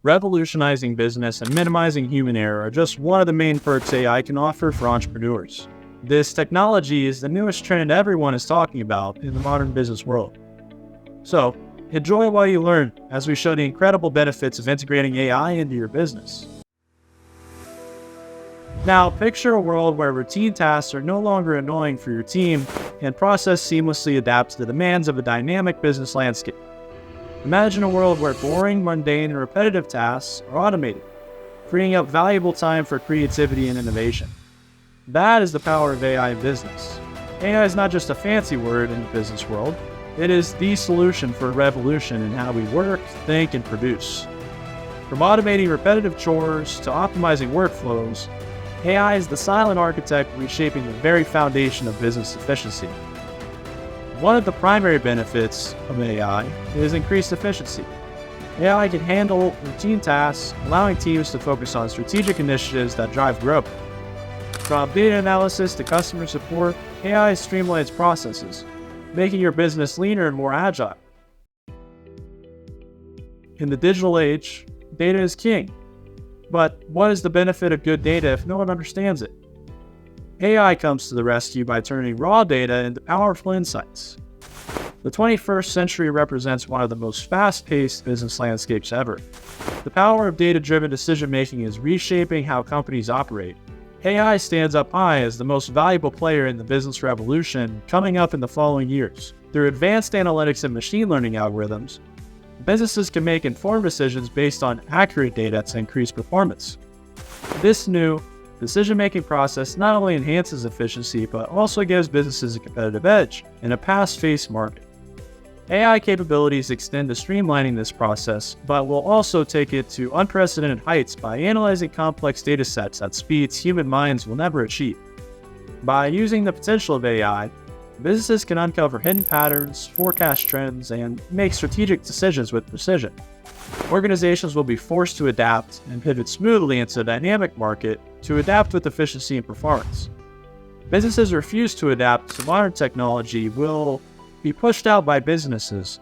Revolutionizing business and minimizing human error are just one of the main perks AI can offer for entrepreneurs. This technology is the newest trend everyone is talking about in the modern business world. So, enjoy while you learn as we show the incredible benefits of integrating AI into your business. Now, picture a world where routine tasks are no longer annoying for your team and process seamlessly adapts to the demands of a dynamic business landscape. Imagine a world where boring, mundane, and repetitive tasks are automated, freeing up valuable time for creativity and innovation. That is the power of AI in business. AI is not just a fancy word in the business world, it is the solution for a revolution in how we work, think, and produce. From automating repetitive chores to optimizing workflows, AI is the silent architect reshaping the very foundation of business efficiency. One of the primary benefits of AI is increased efficiency. AI can handle routine tasks, allowing teams to focus on strategic initiatives that drive growth. From data analysis to customer support, AI streamlines processes, making your business leaner and more agile. In the digital age, data is king. But what is the benefit of good data if no one understands it? AI comes to the rescue by turning raw data into powerful insights. The 21st century represents one of the most fast-paced business landscapes ever. The power of data-driven decision-making is reshaping how companies operate. AI stands up high as the most valuable player in the business revolution coming up in the following years. Through advanced analytics and machine learning algorithms, businesses can make informed decisions based on accurate data to increase performance. This new decision-making process not only enhances efficiency, but also gives businesses a competitive edge in a fast-paced market. AI capabilities extend to streamlining this process, but will also take it to unprecedented heights by analyzing complex data sets at speeds human minds will never achieve. By using the potential of AI, businesses can uncover hidden patterns, forecast trends, and make strategic decisions with precision. Organizations will be forced to adapt and pivot smoothly into a dynamic market to adapt with efficiency and performance. Businesses refuse to adapt to modern technology will be pushed out by businesses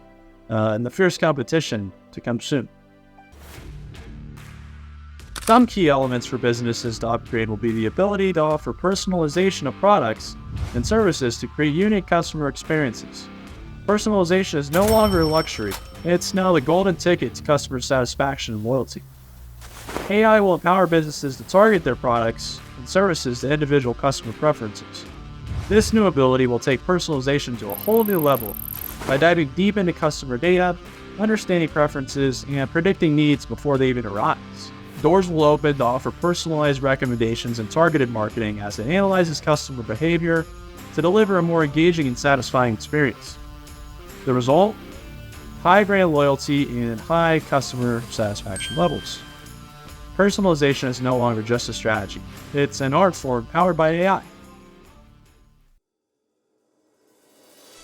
in the fierce competition to come soon. Some key elements for businesses to upgrade will be the ability to offer personalization of products and services to create unique customer experiences. Personalization is no longer a luxury, it's now the golden ticket to customer satisfaction and loyalty. AI will empower businesses to target their products and services to individual customer preferences. This new ability will take personalization to a whole new level by diving deep into customer data, understanding preferences, and predicting needs before they even arise. Doors will open to offer personalized recommendations and targeted marketing as it analyzes customer behavior to deliver a more engaging and satisfying experience. The result? High brand loyalty and high customer satisfaction levels. Personalization is no longer just a strategy. It's an art form powered by AI.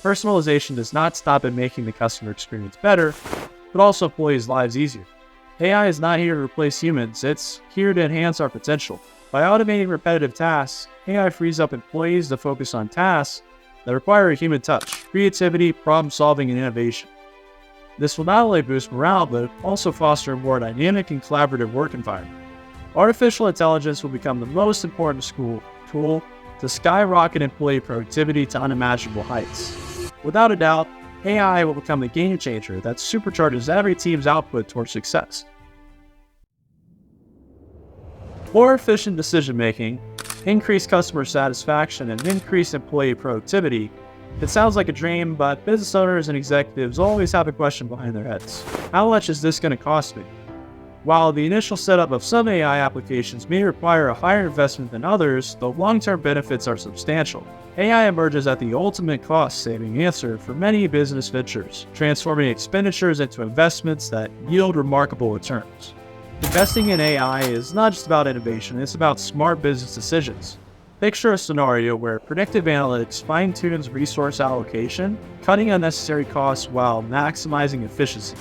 Personalization does not stop at making the customer experience better, but also employees' lives easier. AI is not here to replace humans, it's here to enhance our potential. By automating repetitive tasks, AI frees up employees to focus on tasks that require a human touch, creativity, problem solving, and innovation. This will not only boost morale, but also foster a more dynamic and collaborative work environment. Artificial intelligence will become the most important tool to skyrocket employee productivity to unimaginable heights. Without a doubt, AI will become the game changer that supercharges every team's output towards success. More efficient decision-making, increased customer satisfaction, and increased employee productivity. It sounds like a dream, but business owners and executives always have a question behind their heads. How much is this going to cost me? While the initial setup of some AI applications may require a higher investment than others, the long-term benefits are substantial. AI emerges as the ultimate cost-saving answer for many business ventures, transforming expenditures into investments that yield remarkable returns. Investing in AI is not just about innovation, it's about smart business decisions. Picture a scenario where predictive analytics fine-tunes resource allocation, cutting unnecessary costs while maximizing efficiency.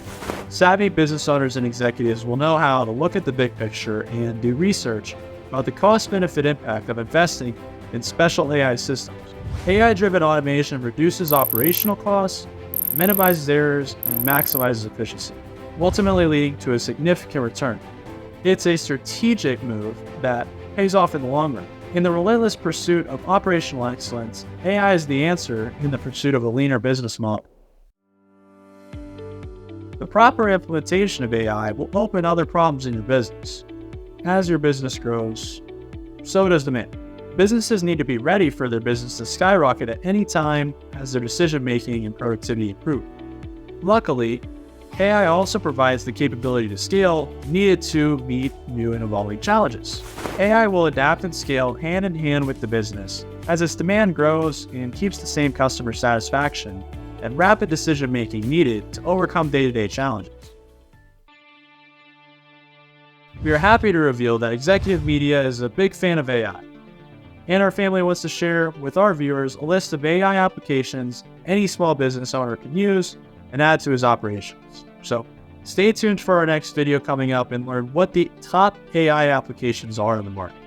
Savvy business owners and executives will know how to look at the big picture and do research about the cost-benefit impact of investing in special AI systems. AI-driven automation reduces operational costs, minimizes errors, and maximizes efficiency. ultimately leading to a significant return. It's a strategic move that pays off in the long run. In the relentless pursuit of operational excellence, AI is the answer in the pursuit of a leaner business model. The proper implementation of AI will open other problems in your business. As your business grows, so does demand. Businesses need to be ready for their business to skyrocket at any time as their decision-making and productivity improve. Luckily, AI also provides the capability to scale needed to meet new and evolving challenges. AI will adapt and scale hand in hand with the business as its demand grows and keeps the same customer satisfaction and rapid decision-making needed to overcome day-to-day challenges. We are happy to reveal that Executive Media is a big fan of AI, and our family wants to share with our viewers a list of AI applications any small business owner can use and add to his operations. So stay tuned for our next video coming up and learn what the top AI applications are in the market.